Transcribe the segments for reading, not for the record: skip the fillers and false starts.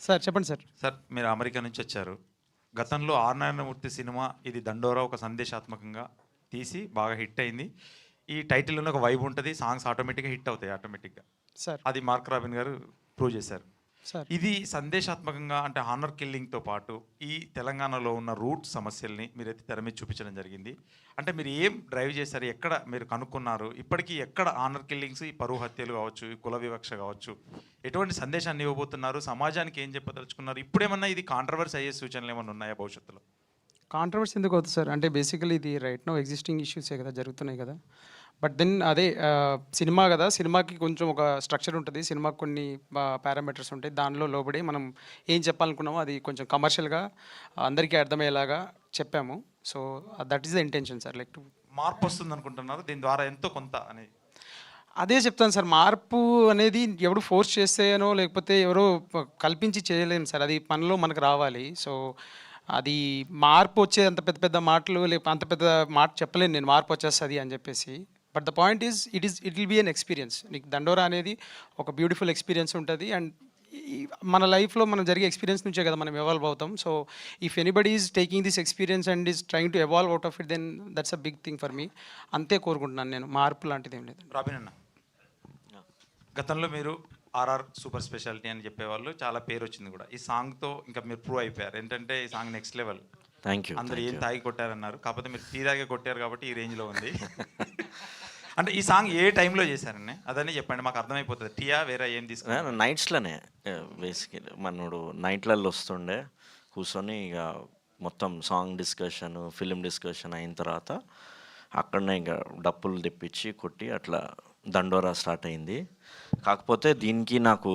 Sir చెప్పండి sir. Sir మీరు America నుంచి వచ్చారు. గతంలో ఆర్ నారాయణమూర్తి సినిమా ఇది దండోరా ఒక సందేశాత్మకంగా తీసి బాగా హిట్ అయింది. ఈ టైటిల్‌లోనే ఒక వైబ్ ఉంటది. సాంగ్స్ ఆటోమేటిక్‌గా హిట్ అవుతాయి ఆటోమేటిక్‌గా. సార్. అది మార్క్ రాబిన్ గారు ప్రూవ్ చేశారు. సార్. ఇది సందేశాత్మకంగా అంటే హానర్ కిల్లింగ్‌తో పాటు ఈ తెలంగాణలో ఉన్న రూట్ సమస్యల్ని మీరైతే తెర మీద చూపించడం జరిగింది. అంటే మీరు ఏం డ్రైవ్ చేశారు? ఎక్కడ మీరు కనుక్కున్నారు? ఇప్పటికి ఎక్కడ హానర్ కిల్లింగ్స్, ఈ పరువు హత్యలు కావచ్చు, ఈ కుల వివక్ష కావచ్చు, ఎటువంటి సందేశాన్ని ఇవ్వబోతున్నారు? సమాజానికి ఏం చెప్పదలుచుకున్నారు? ఇప్పుడేమన్నా ఇది కాంట్రవర్సీ అయ్యే సూచనలు ఏమన్నా ఉన్నాయా భవిష్యత్తులో? కాంట్రవర్సీ ఎందుకు అవుతుంది సార్? అంటే బేసికల్లీ ఇది రైట్ నౌ ఎగ్జిస్టింగ్ ఇష్యూసే కదా జరుగుతున్నాయి కదా. బట్ దెన్ అదే సినిమా కదా, సినిమాకి కొంచెం ఒక స్ట్రక్చర్ ఉంటుంది, సినిమాకి కొన్ని పారామీటర్స్ ఉంటాయి. దానిలో లోబడి మనం ఏం చెప్పాలనుకున్నామో అది కొంచెం కమర్షియల్గా అందరికీ అర్థమయ్యేలాగా చెప్పాము. So that is the intention sir. Like మార్పు వస్తుంది అనుకుంటున్నారు దీని ద్వారా ఎంతో కొంత అని? అదే చెప్తాను సార్. మార్పు అనేది ఎవడు ఫోర్స్ చేస్తేనో లేకపోతే ఎవరో కల్పించి చేయలేము సార్. అది మనలో మనకు రావాలి. సో అది మార్పు వచ్చే అంత పెద్ద పెద్ద మాటలు లేకపోతే అంత పెద్ద మాట చెప్పలేను నేను, మార్పు వచ్చేస్తుంది అని చెప్పేసి. But the point is it will be an experience. నీకు దండోరా అనేది ఒక బ్యూటిఫుల్ ఎక్స్పీరియన్స్ ఉంటుంది. అండ్ మన లైఫ్లో మనం జరిగే ఎక్స్పీరియన్స్ నుంచే కదా మనం ఎవాల్వ్ అవుతాం. So if anybody is taking this experience and is trying to evolve out of it, then that's a big thing for me. అంతే కోరుకుంటున్నాను నేను. మార్పు లాంటిది ఏం లేదు. రాబిన్ అన్న, గతంలో మీరు ఆర్ఆర్ సూపర్ స్పెషాలిటీ అని చెప్పేవాళ్ళు, చాలా పేరు వచ్చింది కూడా. ఈ సాంగ్తో ఇంకా మీరు ప్రూవ్ అయిపోయారు. ఏంటంటే ఈ song next level. Thank you. అందరూ ఏం తాగి కొట్టారన్నారు, కాకపోతే మీరు టీరాగే కొట్టారు కాబట్టి ఈ రేంజ్లో ఉంది. అంటే ఈ సాంగ్ ఏ టైంలో చేశారని అదని చెప్పండి, మాకు అర్థమైపోతుంది. టీయా వేరే ఏం తీసుకున్నా? నైట్స్లోనే బేసికలీ మనోడు నైట్లలో వస్తుండే కూర్చొని ఇక మొత్తం సాంగ్ డిస్కషన్, ఫిలిం డిస్కషన్ అయిన తర్వాత అక్కడనే ఇక డప్పులు తెప్పించి కొట్టి అట్లా దండోరా స్టార్ట్ అయింది. కాకపోతే దీనికి నాకు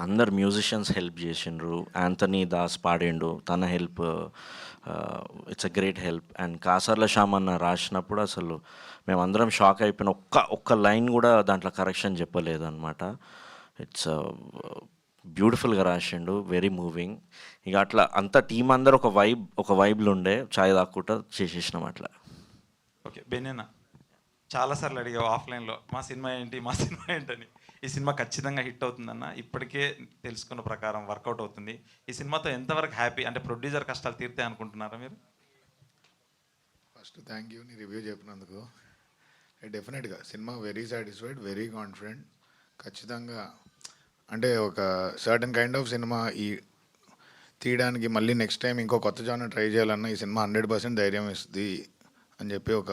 అందరు మ్యూజిషియన్స్ హెల్ప్ చేసిండ్రు. యాంథనీ దాస్ పాడిండు, తన help it's a great help. And Kasarla Shyam అన్న రాసినప్పుడు అసలు మేమందరం షాక్ అయిపోయిన, ఒక్క లైన్ కూడా దాంట్లో కరెక్షన్ చెప్పలేదు అనమాట. ఇట్స్ బ్యూటిఫుల్గా రాసిండు, వెరీ మూవింగ్. ఇక అట్లా అంత టీం అందరు ఒక వైబ్లు ఉండే చాయ్ దాక్కుంటా చేసేసినాం అట్లా. ఓకే బెన్నెన్న, చాలాసార్లు అడిగావు ఆఫ్లైన్లో మా సినిమా ఏంటని. ఈ సినిమా ఖచ్చితంగా హిట్ అవుతుందన్న ఇప్పటికే తెలుసుకున్న ప్రకారం వర్కౌట్ అవుతుంది. ఈ సినిమాతో ఎంతవరకు హ్యాపీ? అంటే ప్రొడ్యూసర్ కష్టాలు తీరుతాయి అనుకుంటున్నారా మీరు? ఫస్ట్ థ్యాంక్ యూ నీ రివ్యూ చెప్పినందుకు. డెఫినెట్గా cinema very satisfied, very confident. ఖచ్చితంగా అంటే ఒక సర్టన్ కైండ్ ఆఫ్ సినిమా ఈ తీయడానికి మళ్ళీ నెక్స్ట్ టైం ఇంకో కొత్త జానర్ ట్రై చేయాలన్నా ఈ సినిమా 100% ధైర్యం ఇస్తుంది అని చెప్పి ఒక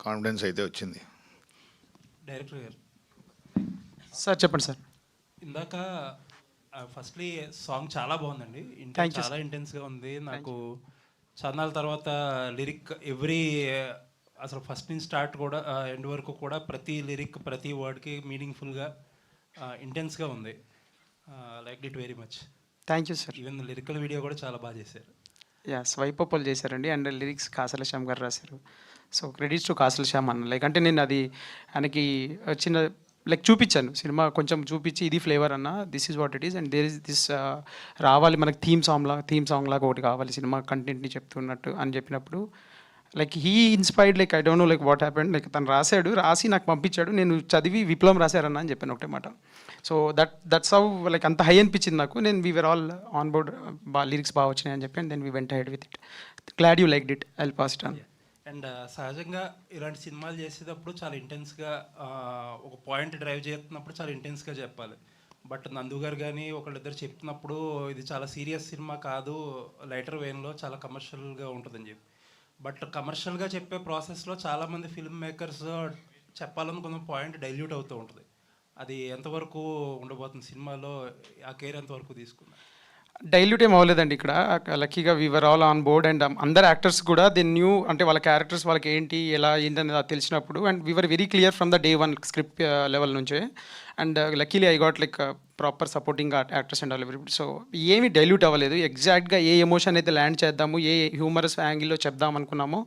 కాన్ఫిడెన్స్ అయితే వచ్చింది. డైరెక్టర్ గారు సార్ చెప్పండి సార్. ఇందాక ఫస్ట్లీ సాంగ్ చాలా బాగుందండి. చాలా ఇంటెన్స్గా ఉంది. నాకు చందాల తర్వాత లిరిక్ అసలు ఫస్ట్ నుంచి స్టార్ట్ కూడా ఎండ్ వరకు కూడా ప్రతి లిరిక్ ప్రతి వర్డ్కి మీనింగ్ఫుల్గా ఇంటెన్స్గా ఉంది. Like it very much. Thank you sir. Even lyrical video కూడా చాలా బాగా చేశారు. స్వైపప్పులు చేశారండి. అండ్ లిరిక్స్ కాసల శ్యామ్ గారు రాశారు. సో క్రెడిట్స్ టు కాసల శ్యామ్ అన్న. లైక్ అంటే నేను అది ఆయనకి చిన్న లైక్ చూపించాను, సినిమా కొంచెం చూపించి ఇది ఫ్లేవర్ అన్న, this is what it is and there is this రావాలి మనకి థీమ్ సాంగ్ లాగా ఒకటి కావాలి సినిమా కంటెంట్ని చెప్తున్నట్టు అని చెప్పినప్పుడు like he inspired. Like I don't know like what happened. Like తను రాసి నాకు పంపించాడు. నేను చదివి విప్లవం రాశారన్న అని చెప్పాను ఒకటే మాట. సో దట్స్ హౌ లైక్ అంత హై అనిపించింది నాకు. నేను we were all on board, lyrics బాగా వచ్చినాయి అని చెప్పి and then we went ahead with it. Glad you like it. I will pass it on. And సహజంగా ఇలాంటి సినిమాలు చేసేటప్పుడు చాలా ఇంటెన్స్గా ఒక పాయింట్ డ్రైవ్ చేస్తున్నప్పుడు చాలా ఇంటెన్స్గా చెప్పాలి. బట్ నందు గారు కానీ ఒకళ్ళిద్దరు చెప్తున్నప్పుడు ఇది చాలా సీరియస్ సినిమా కాదు, లైటర్ వేన్లో చాలా కమర్షియల్గా ఉంటుందని చెప్పి. బట్ కమర్షియల్గా చెప్పే ప్రాసెస్లో చాలామంది ఫిల్మ్ మేకర్స్ చెప్పాలనుకున్న పాయింట్ డైల్యూట్ అవుతూ ఉంటుంది. అది ఎంతవరకు ఉండబోతుంది సినిమాలో? ఆ కేర్ ఎంతవరకు తీసుకున్నారు? డైల్యూట్ ఏం అవ్వలేదండి ఇక్కడ. లక్కీగా we're all on board and అందరు యాక్టర్స్ కూడా దే న్యూ, అంటే వాళ్ళ క్యారెక్టర్స్ వాళ్ళకి ఏంటి ఎలా ఏంటనేది తెలిసినప్పుడు and we're very clear from the day one script level నుంచే. And luckily I got like proper supporting actors and all everybody. So ఏమీ డైల్యూట్ అవ్వలేదు. ఎగ్జాక్ట్గా ఏ ఎమోషన్ అయితే ల్యాండ్ చేద్దాము, ఏ హ్యూమరస్ యాంగిల్లో చెప్దాం అనుకున్నామో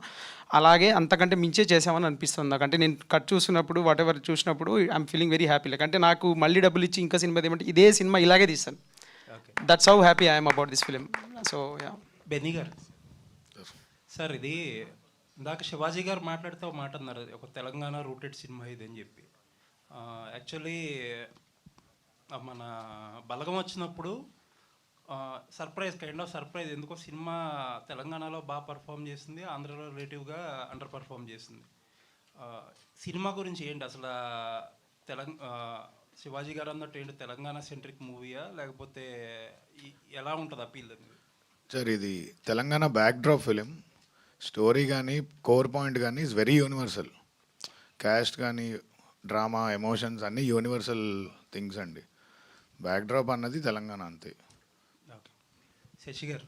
అలాగే అంతకంటే మించే చేసామని అనిపిస్తుంది నాకు. అంటే నేను కట్ చూసినప్పుడు వాట్ ఎవర్ చూసినప్పుడు I'm feeling very happy. Like అంటే నాకు మళ్ళీ డబ్బులు ఇచ్చి ఇంకా సినిమా ఏమంటే ఇదే సినిమా ఇలాగే తీస్తాను. That's how happy I'm about this film. So yeah. Benny గారు సార్, ఇది ఇందాక శివాజీ గారు మాట్లాడుతూ ఒక మాట అన్నారు, ఒక తెలంగాణ రూటెడ్ సినిమా ఇది అని చెప్పి. యాక్చువల్లీ మన బలగం వచ్చినప్పుడు సర్ప్రైజ్, కైండ్ ఆఫ్ సర్ప్రైజ్. ఎందుకో సినిమా తెలంగాణలో బాగా పర్ఫామ్ చేసింది, ఆంధ్రలో రిలేటివ్గా అండర్ పర్ఫామ్ చేసింది. సినిమా గురించి ఏంటి అసలు? శివాజీ గారు అన్నట్టు ఏంటి, తెలంగాణ సెంట్రిక్ మూవీయా లేకపోతే ఎలా ఉంటుంది అపీల్ అనేది? సార్ ఇది తెలంగాణ బ్యాక్డ్రాప్ ఫిలిం. స్టోరీ కానీ కోర్ పాయింట్ కానీ ఇస్ వెరీ యూనివర్సల్. క్యాస్ట్ కానీ డ్రామా ఎమోషన్స్ అన్నీ యూనివర్సల్ థింగ్స్ అండి. బ్యాక్డ్రాప్ అన్నది తెలంగాణ అంతే. ఓకే. శశి గారు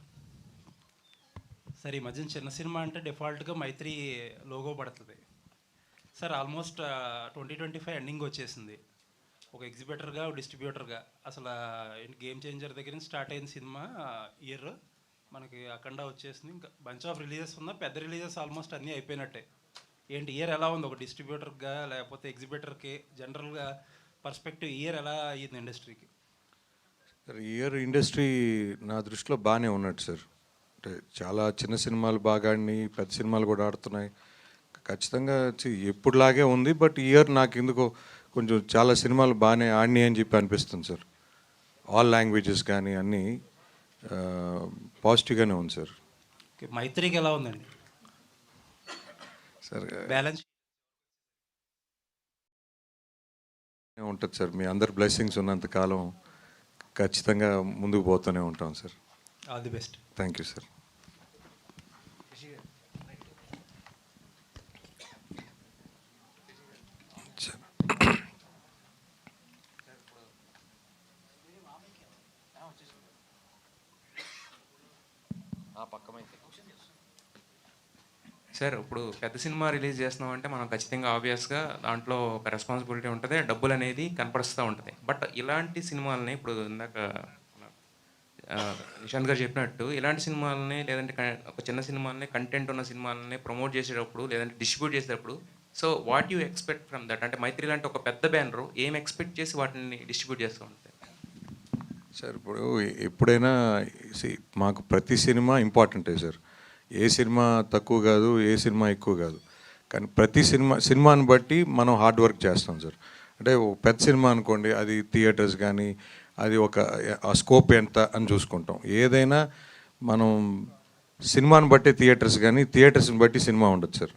సార్, ఈ మధ్యన చిన్న సినిమా అంటే డిఫాల్ట్గా మైత్రి లోగో పడుతుంది సార్. ఆల్మోస్ట్ 2025 ఎండింగ్ వచ్చేసింది. ఒక ఎగ్జిబిటర్గా, డిస్ట్రిబ్యూటర్గా అసలు గేమ్ చేంజర్ దగ్గర నుంచి స్టార్ట్ అయిన సినిమా ఇయర్ మనకి అఖండ వచ్చేసింది. ఇంకా బంచ్ ఆఫ్ రిలీజెస్ ఉన్నా, పెద్ద రిలీజెస్ ఆల్మోస్ట్ అన్నీ అయిపోయినట్టే. ఏంటి ఇయర్ ఎలా ఉంది ఒక డిస్ట్రిబ్యూటర్గా లేకపోతే ఎగ్జిబిటర్కి? జనరల్గా పర్స్పెక్టివ్ ఇయర్ ఎలా అయ్యింది ఇండస్ట్రీకి? సార్ ఇయర్ ఇండస్ట్రీ నా దృష్టిలో బాగానే ఉన్నట్టు సార్. అంటే చాలా చిన్న సినిమాలు బాగా ఆడినాయి, పెద్ద సినిమాలు కూడా ఆడుతున్నాయి. ఖచ్చితంగా ఎప్పుడులాగే ఉంది. బట్ ఇయర్ నాకు ఎందుకో కొంచెం చాలా సినిమాలు బాగానే ఆడినాయి అని చెప్పి అనిపిస్తుంది సార్. ఆల్ లాంగ్వేజెస్ కానీ అన్నీ పాజిటివ్గానే ఉంది సార్. ఓకే. మైత్రికి ఎలా ఉందండి సార్? బ్యాలెన్స్ ఉంటుంది సార్. మీ అందరి బ్లెస్సింగ్స్ ఉన్నంత కాలం ఖచ్చితంగా ముందుకు పోతూనే ఉంటాం sir. All the best. Thank you sir. Sir ఇప్పుడు పెద్ద సినిమా రిలీజ్ చేస్తున్నాం అంటే మనం ఖచ్చితంగా ఆబ్వియస్గా దాంట్లో ఒక రెస్పాన్సిబిలిటీ ఉంటుంది, డబ్బులు అనేది కనపరుస్తూ ఉంటుంది. బట్ ఇలాంటి సినిమాలని ఇప్పుడు ఇందాక నిశాంత్ గారు చెప్పినట్టు ఇలాంటి సినిమాలని లేదంటే ఒక చిన్న సినిమాలని, కంటెంట్ ఉన్న సినిమాలని ప్రమోట్ చేసేటప్పుడు లేదంటే డిస్ట్రిబ్యూట్ చేసేటప్పుడు, so what you expect from that? అంటే మైత్రి లాంటి ఒక పెద్ద బ్యానర్ ఏం ఎక్స్పెక్ట్ చేసి వాటిని డిస్ట్రిబ్యూట్ చేస్తూ ఉంటాయి? సార్ ఇప్పుడు ఎప్పుడైనా మాకు ప్రతి సినిమా ఇంపార్టెంటే సార్. ఏ సినిమా తక్కువ కాదు, ఏ సినిమా ఎక్కువ కాదు. కానీ ప్రతి సినిమాని బట్టి మనం హార్డ్ వర్క్ చేస్తాం సార్. అంటే పెద్ద సినిమా అనుకోండి, అది థియేటర్స్ కానీ అది ఆ స్కోప్ ఎంత అని చూసుకుంటాం. ఏదైనా మనం సినిమాని బట్టి థియేటర్స్ కానీ థియేటర్స్ని బట్టి సినిమా ఉండదు సార్.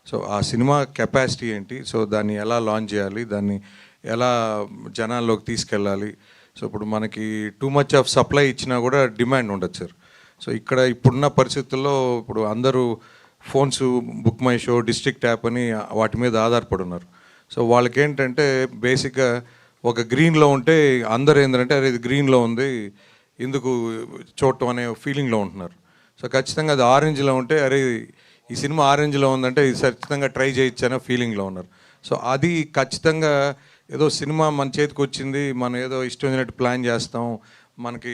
సో ఆ సినిమా కెపాసిటీ ఏంటి, సో దాన్ని ఎలా లాంచ్ చేయాలి, దాన్ని ఎలా జనాల్లోకి తీసుకెళ్ళాలి. సో ఇప్పుడు మనకి టూ మచ్ ఆఫ్ సప్లై ఇచ్చినా కూడా డిమాండ్ ఉండదు సార్. సో ఇప్పుడున్న పరిస్థితుల్లో ఇప్పుడు అందరూ phones, book my show, district app అని వాటి మీద ఆధారపడి ఉన్నారు. సో వాళ్ళకి ఏంటంటే బేసిక్గా ఒక గ్రీన్లో ఉంటే అందరూ ఏంటంటే అరే ఇది గ్రీన్లో ఉంది ఎందుకు చూడటం అనే ఫీలింగ్లో ఉంటున్నారు. సో ఖచ్చితంగా అది ఆరెంజ్లో ఉంటే అరే ఈ సినిమా ఆరెంజ్లో ఉందంటే ఇది ఖచ్చితంగా ట్రై చేయొచ్చు అనే ఫీలింగ్లో ఉన్నారు. సో అది ఖచ్చితంగా ఏదో సినిమా మన చేతికి వచ్చింది, మనం ఏదో ఇష్టం వచ్చినట్టు ప్లాన్ చేస్తాం, మనకి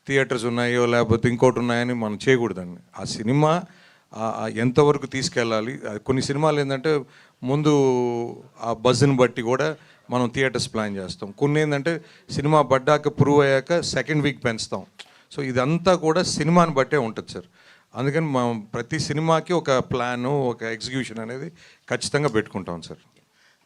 థియేటర్స్ ఉన్నాయో లేకపోతే ఇంకోటి ఉన్నాయని మనం చేయకూడదండి. ఆ సినిమా ఎంతవరకు తీసుకెళ్ళాలి. కొన్ని సినిమాలు ఏంటంటే ముందు ఆ బజ్ని బట్టి కూడా మనం థియేటర్స్ ప్లాన్ చేస్తాం. కొన్ని ఏంటంటే సినిమా పడ్డాక ప్రూవ్ అయ్యాక సెకండ్ వీక్ పెంచుతాం. సో ఇదంతా కూడా సినిమాని బట్టే ఉంటుంది సార్. అందుకని మనం ప్రతి సినిమాకి ఒక ప్లాను, ఒక ఎగ్జిక్యూషన్ అనేది ఖచ్చితంగా పెట్టుకుంటాం సార్.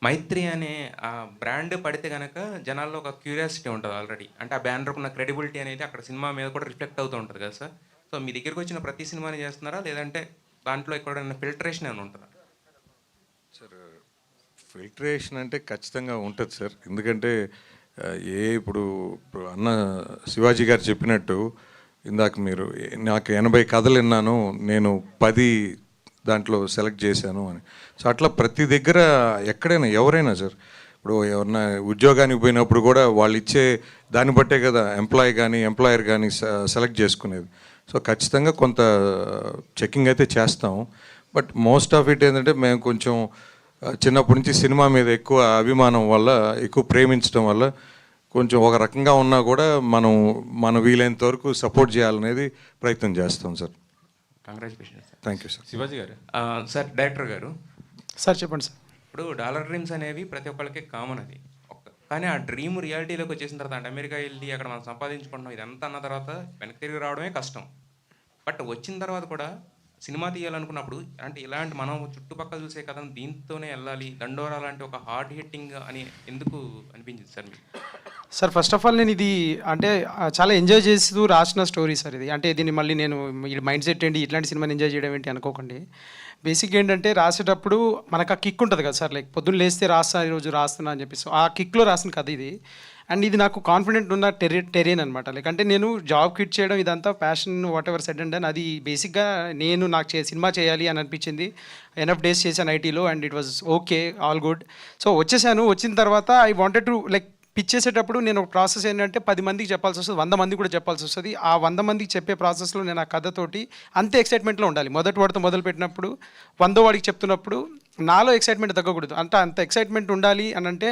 మైత్రి అనే ఆ బ్రాండ్ పడితే కనుక జనాల్లో ఒక క్యూరియాసిటీ ఉంటుంది ఆల్రెడీ. అంటే ఆ బ్యానర్కి ఉన్న క్రెడిబిలిటీ అనేది అక్కడ సినిమా మీద కూడా రిఫ్లెక్ట్ అవుతూ ఉంటుంది కదా సార్. సో మీ దగ్గరికి వచ్చిన ప్రతి సినిమాని చేస్తున్నారా లేదంటే దాంట్లో ఎక్కడైనా ఫిల్టరేషన్ ఏమైనా ఉంటుందా? సార్ ఫిల్టరేషన్ అంటే ఖచ్చితంగా ఉంటుంది సార్. ఎందుకంటే ఇప్పుడు అన్న శివాజీ గారు చెప్పినట్టు ఇందాక మీరు నాకు 80 కథలు విన్నాను, నేను 10 దాంట్లో సెలెక్ట్ చేశాను అని. సో అట్లా ప్రతి దగ్గర ఎక్కడైనా ఎవరైనా సార్, ఇప్పుడు ఎవరన్నా ఉద్యోగానికి పోయినప్పుడు కూడా వాళ్ళు ఇచ్చే దాన్ని బట్టే కదా ఎంప్లాయర్ కానీ సెలెక్ట్ చేసుకునేది. సో ఖచ్చితంగా కొంత చెకింగ్ అయితే చేస్తాం. బట్ మోస్ట్ ఆఫ్ ఇట్ ఏంటంటే మేము కొంచెం చిన్నప్పటి నుంచి సినిమా మీద ఎక్కువ అభిమానం వల్ల, ఎక్కువ ప్రేమించడం వల్ల కొంచెం ఒక రకంగా ఉన్నా కూడా మనం వీలైనంత వరకు సపోర్ట్ చేయాలనేది ప్రయత్నం చేస్తాం sir. Congratulations sir. Thank you sir. Shivaji గారు సార్, డైరెక్టర్ గారు సార్ చెప్పండి సార్. ఇప్పుడు డాలర్ డ్రీమ్స్ అనేవి ప్రతి ఒక్కరికి కామన్ అది. కానీ ఆ డ్రీమ్ రియాలిటీలోకి వచ్చేసిన తర్వాత అంటే అమెరికా వెళ్ళి అక్కడ మనం సంపాదించుకుంటున్నాం ఇదంతా అన్న తర్వాత వెనక్కి తిరిగి రావడమే కష్టం. బట్ వచ్చిన తర్వాత కూడా సినిమా తీయాలనుకున్నప్పుడు అంటే ఇలాంటి మనం చుట్టుపక్కల చూసే కథను దీంతోనే వెళ్ళాలి, దండోరా లాంటి ఒక హార్డ్ హిట్టింగ్ అని ఎందుకు అనిపించింది సార్ మీకు? సార్ ఫస్ట్ ఆఫ్ ఆల్ నేను ఇది అంటే చాలా ఎంజాయ్ చేస్తూ రాసిన స్టోరీ సార్ ఇది. అంటే దీన్ని మళ్ళీ నేను ఈ మైండ్ సెట్ ఏంటి ఇట్లాంటి సినిమాని ఎంజాయ్ చేయడం ఏంటి అనుకోకండి. బేసిక్ ఏంటంటే రాసేటప్పుడు మనకు ఆ కిక్ ఉంటుంది కదా సార్, లైక్ పొద్దున్న లేస్తే రాస్తా ఈరోజు రాస్తున్నా అని చెప్పేసి ఆ కిక్లో రాసిన కథ ఇది. అండ్ ఇది నాకు కాన్ఫిడెంట్ ఉన్న టెరియన్ అనమాట. లైక్ అంటే నేను జాబ్ క్విట్ చేయడం ఇదంతా passion what ever said and అది బేసిక్గా నేను నాకు సినిమా చేయాలి అని అనిపించింది. ఎనఫ్ డేస్ చేశాను ఐటీలో and it was okay, all good. So వచ్చేసాను. వచ్చిన తర్వాత I wanted to like pitch చేసేటప్పుడు నేను ఒక ప్రాసెస్ ఏంటంటే 10 మందికి చెప్పాల్సి వస్తుంది, 100 మందికి కూడా చెప్పాల్సి వస్తుంది. ఆ 100 మందికి చెప్పే ప్రాసెస్లో నేను ఆ కథతోటి అంతే ఎక్సైట్మెంట్లో ఉండాలి. మొదటి వాడితో మొదలుపెట్టినప్పుడు 100 వాడికి చెప్తున్నప్పుడు నాలో ఎక్సైట్మెంట్ తగ్గకూడదు. అంటే అంత ఎక్సైట్మెంట్ ఉండాలి అని అంటే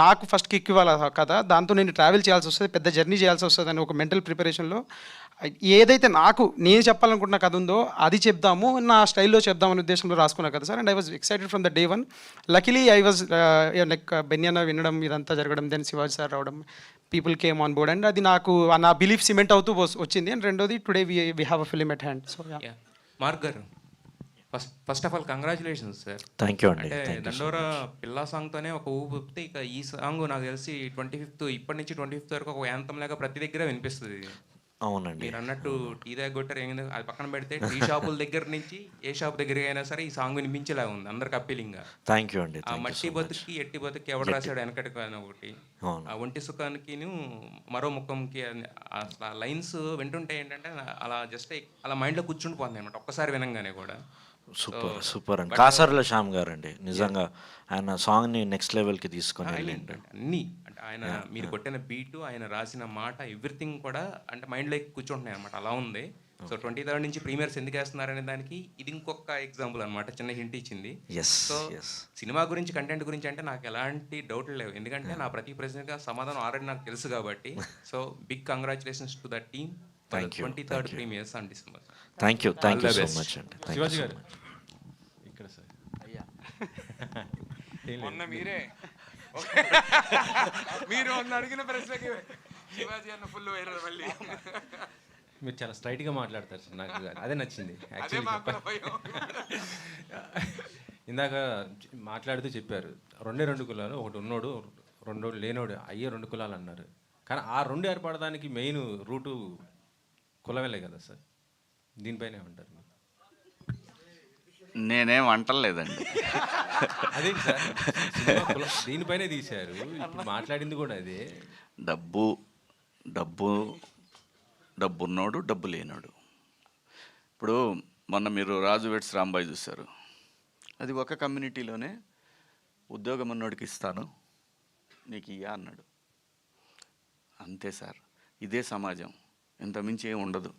నాకు ఫస్ట్ కిక్ ఇవ్వాలి ఆ కథ. దాంతో నేను ట్రావెల్ చేయాల్సి వస్తుంది, పెద్ద జర్నీ చేయాల్సి వస్తుంది అని ఒక మెంటల్ ప్రిపరేషన్లో ఏదైతే నేను చెప్పాలనుకుంటున్న కథ ఉందో అది చెప్దాము, నా స్టైల్లో చెప్దామనే ఉద్దేశంలో రాసుకున్నా కదా sir. And I was excited from the day one. Luckily I was like బెన్యానా వినడం ఇదంతా జరగడం, దెన్ శివాజీ సార్ రావడం, people came on board and అది నాకు నా బిలీఫ్ సిమెంట్ అవుతూ వచ్చింది. అండ్ రెండోది today we have a film at hand. So Mark garu, first of all congratulations sir. Thank you అండి. అంటే దండోరా పిల్లా సాంగ్తోనే ఒక ఊపు ఊపితే ఇక ఈ సాంగ్ నాకు తెలిసి 25th ఇప్పటి నుంచి 25th వరకు ఒక యాంతం లాగా ప్రతి దగ్గర వినిపిస్తుంది. అవునండి. మీరు అన్నట్టు టీ దగ్గర కొట్టారు ఏంది అది పక్కన పెడితే టీ షాపుల దగ్గర నుంచి ఏ షాప్ దగ్గర అయినా సరే ఈ సాంగ్ వినిపించేలా ఉంది అందరికి అప్పీలింగ్గా. థ్యాంక్ యూ అండి. ఆ మట్టి బతుకి ఎట్టి బతుకి ఎవడు రాశాడు వెనకటికి అని ఒకటి, ఆ ఒంటి సుఖానికి మరో ముఖంకి అసలు ఆ లైన్స్ వింటుంటే ఏంటంటే అలా జస్ట్ అలా మైండ్లో కూర్చుండిపోతుంది అనమాట ఒక్కసారి వినంగానే కూడా. సూపర్ అండి. కాసర్ల శ్యామ్ గారు అండి నిజంగా ఆయన సాంగ్ని నెక్స్ట్ లెవెల్కి తీసుకొని వెళ్ళండి. అన్నీ అంటే ఆయన మీరు కొట్టిన బీటు, ఆయన రాసిన మాట, ఎవ్రీథింగ్ కూడా అంటే మైండ్లో కూర్చుంటున్నాయి అనమాట. అలా ఉంది. సో 23rd నుంచి ప్రీమియర్స్ ఎందుకు వేస్తున్నారనే దానికి ఇది ఇంకొక ఎగ్జాంపుల్ అనమాట, చిన్న హింట్ ఇచ్చింది. సో సినిమా గురించి కంటెంట్ గురించి అంటే నాకు ఎలాంటి డౌట్లు లేవు, ఎందుకంటే నా ప్రతి ప్రశ్నగా సమాధానం ఆల్రెడీ నాకు తెలుసు కాబట్టి. So big congratulations to the team. 23rd premieres on December. Thank you so much అండి. శివాజీ గారు ఇక్కడ సార్ అయ్యా మొన్న మీరు అడిగిన ప్రశ్నకి శివాజీ అన్న ఫుల్ వైరల్ మళ్ళీ. మీరు చాలా స్ట్రైట్గా మాట్లాడతారు సార్, నాకు అదే నచ్చింది యాక్చువల్లీ. ఇందాక మాట్లాడుతూ చెప్పారు 2 కులాలు, ఒకటి ఉన్నోడు 2 లేనోడు అయ్యే 2 కులాలు అన్నారు. కానీ ఆ 2 ఏర్పడడానికి మెయిన్ రూటు కులమేలే కదా సార్. దీనిపైన ఏమంటారు? నేనేం అంటలేదండి. అదే సార్ దీనిపైనే తీశారు, ఇప్పుడు మాట్లాడింది కూడా అదే. డబ్బున్నోడు డబ్బు లేనోడు. ఇప్పుడు మొన్న మీరు రాజు వెడ్స్ రాంబాయ్ చూశారు, అది ఒక కమ్యూనిటీలోనే ఉద్యోగం ఉన్నోడికి ఇస్తాను నీకు ఇయ్యా అన్నాడు. అంతే సార్, ఇదే సమాజం, ఇంతమించి ఏం ఉండదు.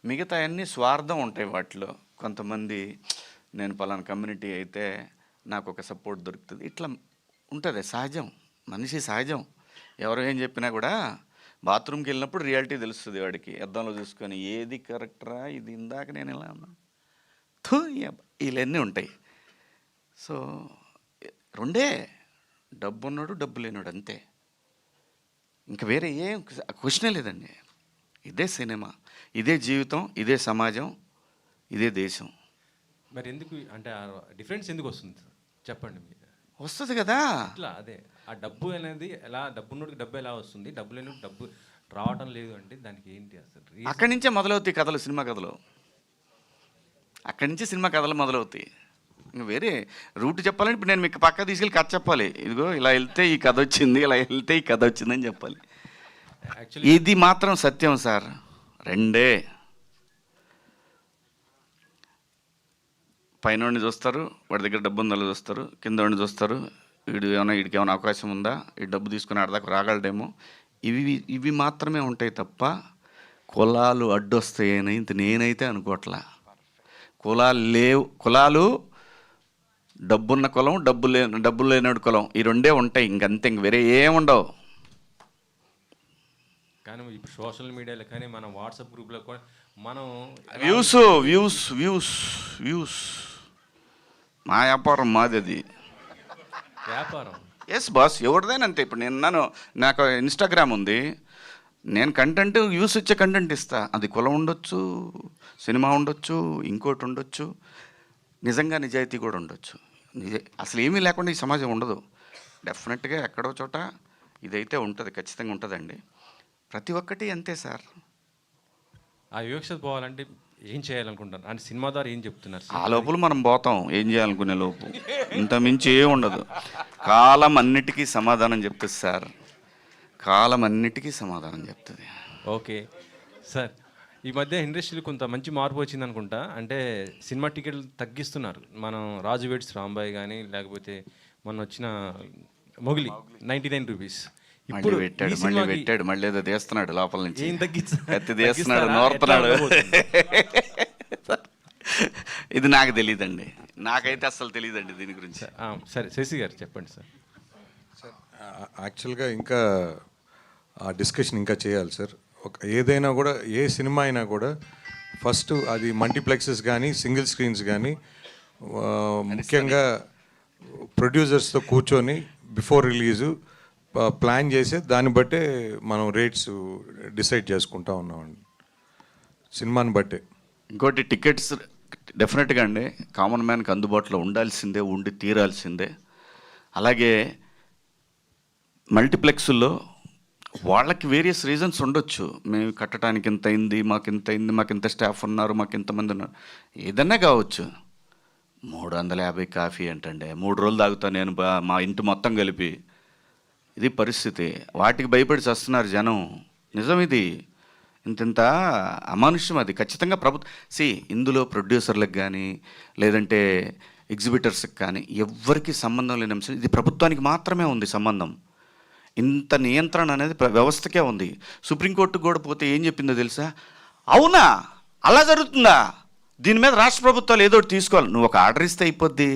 మిగతా అన్నీ స్వార్థం ఉంటాయి వాటిలో. కొంతమంది నేను పలానా కమ్యూనిటీ అయితే నాకు ఒక సపోర్ట్ దొరుకుతుంది, ఇట్లా ఉంటుంది. సహజం, మనిషి సహజం. ఎవరు ఏం చెప్పినా కూడా బాత్రూమ్కి వెళ్ళినప్పుడు రియాలిటీ తెలుస్తుంది వాడికి. అద్దంలో చూసుకొని ఏది కరెక్టరా, ఇది ఇందాక నేను ఇలా ఉన్నా ఇవన్నీ ఉంటాయి. సో 2 డబ్బు ఉన్నాడు డబ్బు లేనాడు అంతే, ఇంకా వేరే ఏం క్వశ్చనే లేదండి. ఇదే సినిమా, ఇదే జీవితం, ఇదే సమాజం, ఇదే దేశం. మరి ఎందుకు అంటే డిఫరెన్స్ ఎందుకు వస్తుంది చెప్పండి మీరు? వస్తుంది కదా ఇట్లా అదే ఆ డబ్బు అనేది ఎలా, డబ్బున్నోడికి డబ్బు ఎలా వస్తుంది, డబ్బు లేని డబ్బు రావటం లేదు అంటే దానికి ఏంటి అసలు? అక్కడి నుంచే మొదలవుతాయి కథలు, సినిమా కథలు. అక్కడి నుంచే సినిమా కథలు మొదలవుతాయి. ఇంకా వేరే రూట్ చెప్పాలంటే ఇప్పుడు నేను మీకు పక్క తీసుకెళ్ళి కథ చెప్పాలి, ఇదిగో ఇలా వెళ్తే ఈ కథ వచ్చింది, ఇలా వెళ్తే ఈ కథ వచ్చిందని చెప్పాలి. ఇది మాత్రం సత్యం సార్. 2 పైన చూస్తారు, వాడి దగ్గర డబ్బు ఉందో చూస్తారు, కింద వాడిని చూస్తారు, వీడికి ఏమైనా అవకాశం ఉందా, ఈ డబ్బు తీసుకుని ఆడదాకా రాగలడేమో. ఇవి మాత్రమే ఉంటాయి తప్ప కులాలు అడ్డొస్తాయని నేనైతే అనుకోవట్లా. కులాలు లేవు. కులాలు డబ్బున్న కులం, డబ్బు లేనాడు కులం, ఈ 2 ఉంటాయి. ఇంకంతే, ఇంక వేరే ఏముండవు. కానీ ఇప్పుడు సోషల్ మీడియాలో కానీ మన వాట్సాప్ గ్రూప్లో కూడా మనం వ్యూస్ మా వ్యాపారం, మాది అది వ్యాపారం. ఎస్ బాస్, ఎవరిదైనా అంతే. ఇప్పుడు నాకు ఇన్స్టాగ్రామ్ ఉంది, నేను కంటెంట్ యూస్ వచ్చే కంటెంట్ ఇస్తా. అది కులం ఉండొచ్చు, సినిమా ఉండొచ్చు, ఇంకోటి ఉండొచ్చు, నిజంగా నిజాయితీ కూడా ఉండొచ్చు. అసలు ఏమీ లేకుండా ఈ సమాజం ఉండదు. డెఫినెట్గా ఎక్కడో చోట ఇదైతే ఉంటుంది, ఖచ్చితంగా ఉంటుందండి. ప్రతి ఒక్కటి అంతే సార్. ఆ వివక్షత పోవాలంటే ఏం చేయాలనుకుంటారు అంటే సినిమా ద్వారా ఏం చెప్తున్నారు ఆ లోపల మనం పోతాం ఏం చేయాలనుకునే లోపు. ఇంత మించి ఏ ఉండదు. కాలం అన్నిటికీ సమాధానం చెప్తుంది సార్. కాలం అన్నిటికీ సమాధానం చెప్తుంది. ఓకే సార్, ఈ మధ్య ఇండస్ట్రీలో కొంత మంచి మార్పు వచ్చింది అనుకుంటా. అంటే సినిమా టికెట్లు తగ్గిస్తున్నారు. మనం రాజు వెడ్స్ రాంబాయ్ కానీ లేకపోతే మొన్న వచ్చిన మొగిలి 99 రూపీస్. మళ్ళీ పెట్టాడు మళ్ళీ ఏదో తీస్తున్నాడు లోపల నుంచి. ఏం కత్తి తీస్తున్నాడు, నోరుతున్నాడు. ఇది నాకు తెలియదండి, నాకైతే అస్సలు తెలియదండి దీని గురించి. సరే శశి గారు చెప్పండి సార్. యాక్చువల్గా ఇంకా ఆ డిస్కషన్ ఇంకా చేయాలి సార్. ఏదైనా కూడా, ఏ సినిమా అయినా కూడా ఫస్ట్ అది మల్టీప్లెక్సెస్ కానీ సింగిల్ స్క్రీన్స్ కానీ ముఖ్యంగా ప్రొడ్యూసర్స్తో కూర్చొని బిఫోర్ రిలీజు ప్లాన్ చేసి దాన్ని బట్టే మనం రేట్స్ డిసైడ్ చేసుకుంటా ఉన్నామండి, సినిమాని బట్టే. ఇంకోటి టికెట్స్ డెఫినెట్గా అండి కామన్ మ్యాన్కి అందుబాటులో ఉండాల్సిందే, ఉండి తీరాల్సిందే. అలాగే మల్టీప్లెక్స్లో వాళ్ళకి వేరియస్ రీజన్స్ ఉండొచ్చు. మేము కట్టడానికి ఇంత అయింది, మాకు ఇంత స్టాఫ్ ఉన్నారు, మాకు ఇంతమంది ఉన్నారు, ఏదన్నా కావచ్చు. 350 కాఫీ అంటండి, 3 రోజులు తాగుతాను నేను మా ఇంటి మొత్తం కలిపి. ఇది పరిస్థితి. వాటికి భయపడి చేస్తున్నారు జనం. నిజం ఇది. ఇంత అమానుష్యం అది. ఖచ్చితంగా ఇందులో ప్రొడ్యూసర్లకు కానీ లేదంటే ఎగ్జిబిటర్స్కి కానీ ఎవ్వరికి సంబంధం లేని అంశం. ఇది ప్రభుత్వానికి మాత్రమే ఉంది సంబంధం. ఇంత నియంత్రణ అనేది వ్యవస్థకే ఉంది. సుప్రీంకోర్టుకు కూడా పోతే ఏం చెప్పిందో తెలుసా? అవునా, అలా జరుగుతుందా, దీని మీద రాష్ట్ర ప్రభుత్వాలు ఏదో ఒకటి తీసుకోవాలి. నువ్వు ఒక ఆర్డర్ ఇస్తే అయిపోద్ది.